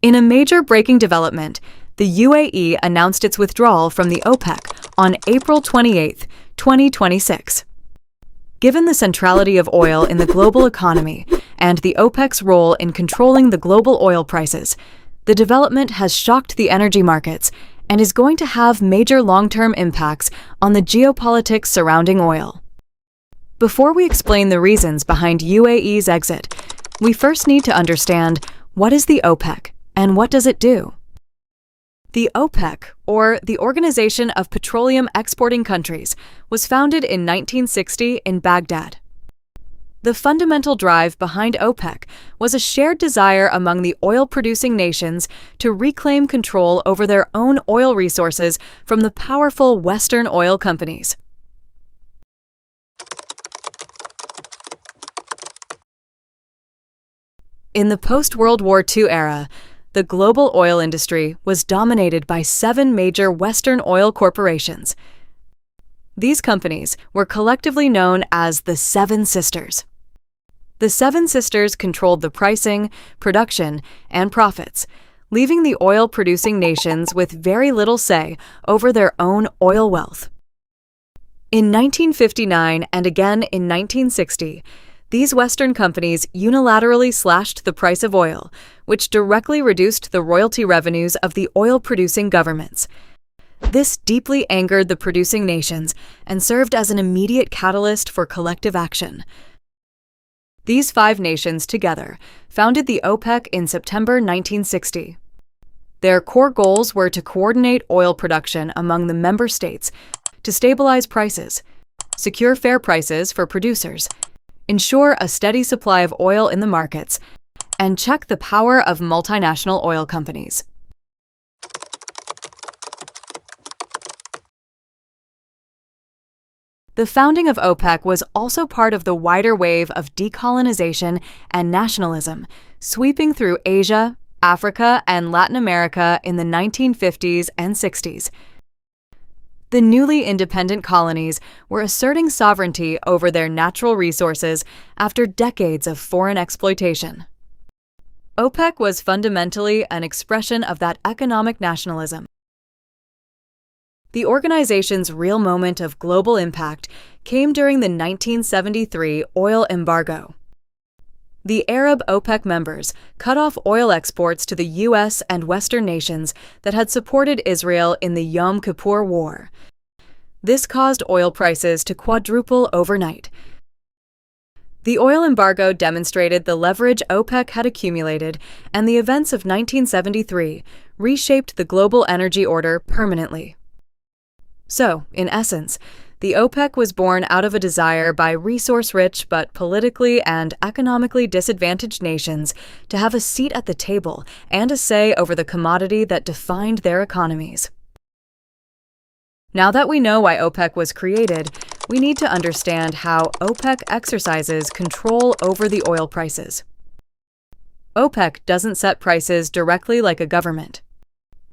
In a major breaking development, the UAE announced its withdrawal from the OPEC on April 28, 2026. Given the centrality of oil in the global economy and the OPEC's role in controlling the global oil prices, the development has shocked the energy markets and is going to have major long-term impacts on the geopolitics surrounding oil. Before we explain the reasons behind UAE's exit, we first need to understand what is the OPEC and what does it do? The OPEC, or the Organization of Petroleum Exporting Countries, was founded in 1960 in Baghdad. The fundamental drive behind OPEC was a shared desire among the oil-producing nations to reclaim control over their own oil resources from the powerful Western oil companies. In the post-World War II era, the global oil industry was dominated by 7 major Western oil corporations. These companies were collectively known as the Seven Sisters. The Seven Sisters controlled the pricing, production, and profits, leaving the oil-producing nations with very little say over their own oil wealth. In 1959 and again in 1960, these Western companies unilaterally slashed the price of oil, which directly reduced the royalty revenues of the oil-producing governments. This deeply angered the producing nations and served as an immediate catalyst for collective action. These 5 nations together founded the OPEC in September 1960. Their core goals were to coordinate oil production among the member states, to stabilize prices, secure fair prices for producers, ensure a steady supply of oil in the markets, and check the power of multinational oil companies. The founding of OPEC was also part of the wider wave of decolonization and nationalism, sweeping through Asia, Africa, and Latin America in the 1950s and 60s. The newly independent colonies were asserting sovereignty over their natural resources after decades of foreign exploitation. OPEC was fundamentally an expression of that economic nationalism. The organization's real moment of global impact came during the 1973 oil embargo. The Arab OPEC members cut off oil exports to the U.S. and Western nations that had supported Israel in the Yom Kippur War. This caused oil prices to quadruple overnight. The oil embargo demonstrated the leverage OPEC had accumulated, and the events of 1973 reshaped the global energy order permanently. So, in essence, the OPEC was born out of a desire by resource-rich but politically and economically disadvantaged nations to have a seat at the table and a say over the commodity that defined their economies. Now that we know why OPEC was created, we need to understand how OPEC exercises control over the oil prices. OPEC doesn't set prices directly like a government.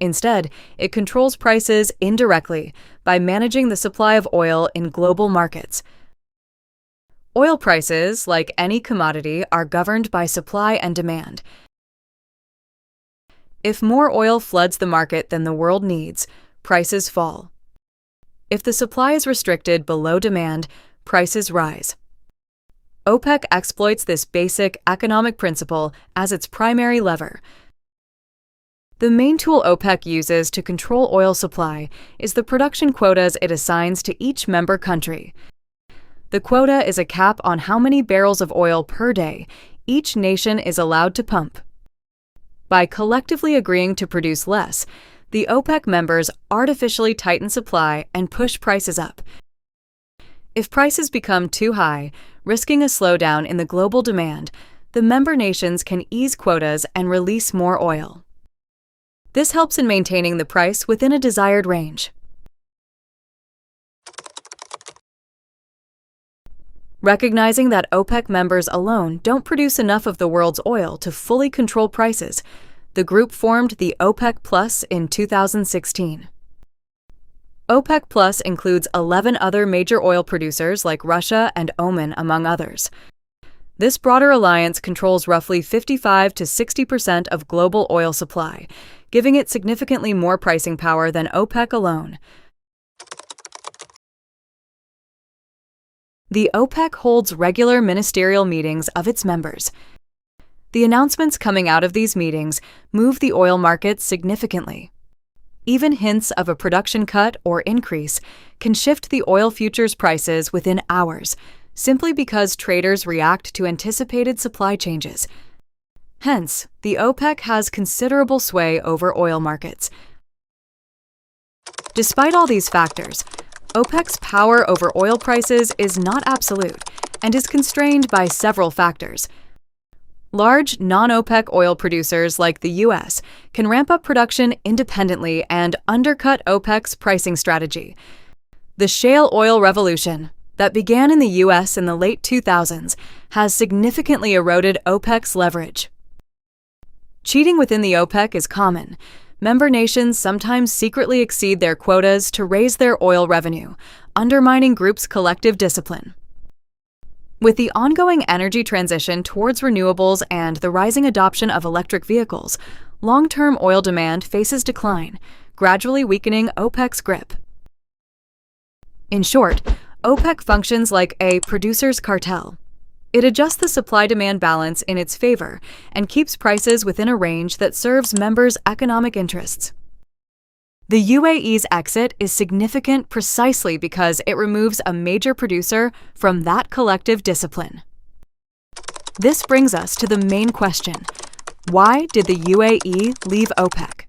Instead, it controls prices indirectly by managing the supply of oil in global markets. Oil prices, like any commodity, are governed by supply and demand. If more oil floods the market than the world needs, prices fall. If the supply is restricted below demand, prices rise. OPEC exploits this basic economic principle as its primary lever. The main tool OPEC uses to control oil supply is the production quotas it assigns to each member country. The quota is a cap on how many barrels of oil per day each nation is allowed to pump. By collectively agreeing to produce less, the OPEC members artificially tighten supply and push prices up. If prices become too high, risking a slowdown in the global demand, the member nations can ease quotas and release more oil. This helps in maintaining the price within a desired range. Recognizing that OPEC members alone don't produce enough of the world's oil to fully control prices, the group formed the OPEC Plus in 2016. OPEC Plus includes 11 other major oil producers like Russia and Oman, among others. This broader alliance controls roughly 55 to 60% of global oil supply, giving it significantly more pricing power than OPEC alone. The OPEC holds regular ministerial meetings of its members. The announcements coming out of these meetings move the oil markets significantly. Even hints of a production cut or increase can shift the oil futures prices within hours, simply because traders react to anticipated supply changes. Hence, the OPEC has considerable sway over oil markets. Despite all these factors, OPEC's power over oil prices is not absolute and is constrained by several factors. Large non-OPEC oil producers like the U.S. can ramp up production independently and undercut OPEC's pricing strategy. The shale oil revolution that began in the U.S. in the late 2000s has significantly eroded OPEC's leverage. Cheating within the OPEC is common. Member nations sometimes secretly exceed their quotas to raise their oil revenue, undermining groups' collective discipline. With the ongoing energy transition towards renewables and the rising adoption of electric vehicles, long-term oil demand faces decline, gradually weakening OPEC's grip. In short, OPEC functions like a producer's cartel. It adjusts the supply-demand balance in its favor and keeps prices within a range that serves members' economic interests. The UAE's exit is significant precisely because it removes a major producer from that collective discipline. This brings us to the main question: why did the UAE leave OPEC?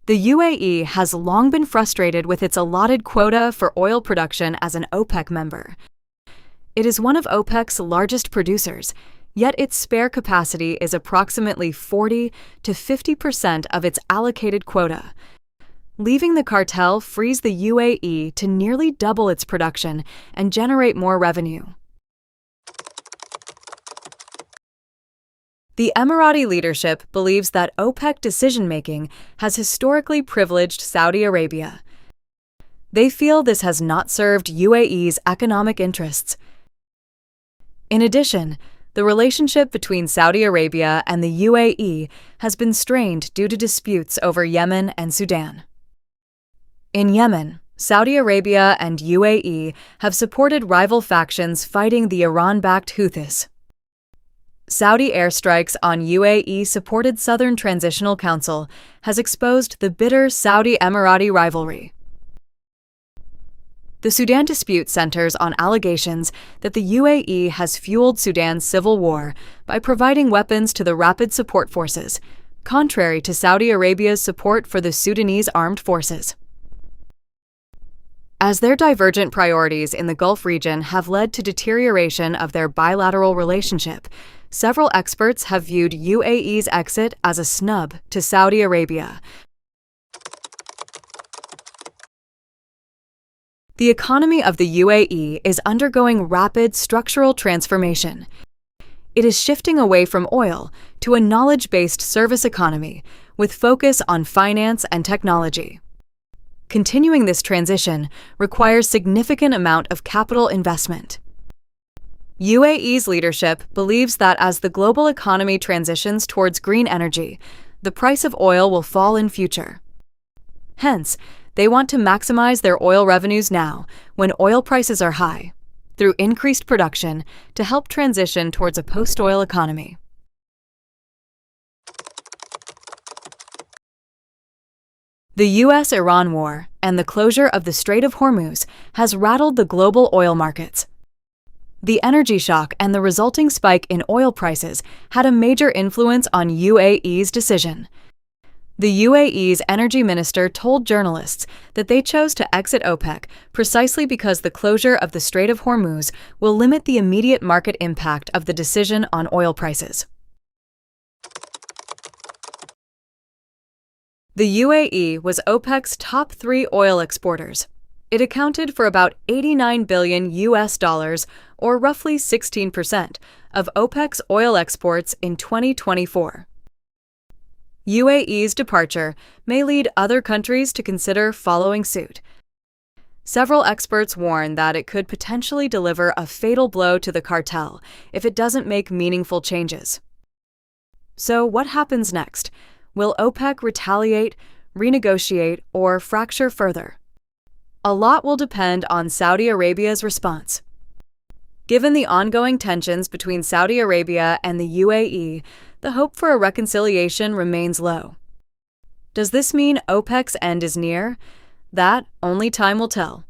The UAE has long been frustrated with its allotted quota for oil production as an OPEC member. It is one of OPEC's largest producers, yet its spare capacity is approximately 40 to 50% of its allocated quota. Leaving the cartel frees the UAE to nearly double its production and generate more revenue. The Emirati leadership believes that OPEC decision-making has historically privileged Saudi Arabia. They feel this has not served UAE's economic interests. In addition, the relationship between Saudi Arabia and the UAE has been strained due to disputes over Yemen and Sudan. In Yemen, Saudi Arabia and UAE have supported rival factions fighting the Iran-backed Houthis. Saudi airstrikes on UAE-supported Southern Transitional Council has exposed the bitter Saudi-Emirati rivalry. The Sudan dispute centers on allegations that the UAE has fueled Sudan's civil war by providing weapons to the Rapid Support Forces, contrary to Saudi Arabia's support for the Sudanese armed forces. As their divergent priorities in the Gulf region have led to deterioration of their bilateral relationship, several experts have viewed UAE's exit as a snub to Saudi Arabia. The economy of the UAE is undergoing rapid structural transformation. It is shifting away from oil to a knowledge-based service economy with focus on finance and technology. Continuing this transition requires significant amount of capital investment. UAE's leadership believes that as the global economy transitions towards green energy, the price of oil will fall in future. Hence, they want to maximize their oil revenues now, when oil prices are high, through increased production to help transition towards a post-oil economy. The U.S.-Iran war and the closure of the Strait of Hormuz has rattled the global oil markets. The energy shock and the resulting spike in oil prices had a major influence on UAE's decision. The UAE's energy minister told journalists that they chose to exit OPEC precisely because the closure of the Strait of Hormuz will limit the immediate market impact of the decision on oil prices. The UAE was OPEC's top 3 oil exporters. It accounted for about $89 billion or roughly 16% of OPEC's oil exports in 2024. UAE's departure may lead other countries to consider following suit. Several experts warn that it could potentially deliver a fatal blow to the cartel if it doesn't make meaningful changes. So what happens next? Will OPEC retaliate, renegotiate, or fracture further? A lot will depend on Saudi Arabia's response. Given the ongoing tensions between Saudi Arabia and the UAE, the hope for a reconciliation remains low. Does this mean OPEC's end is near? That only time will tell.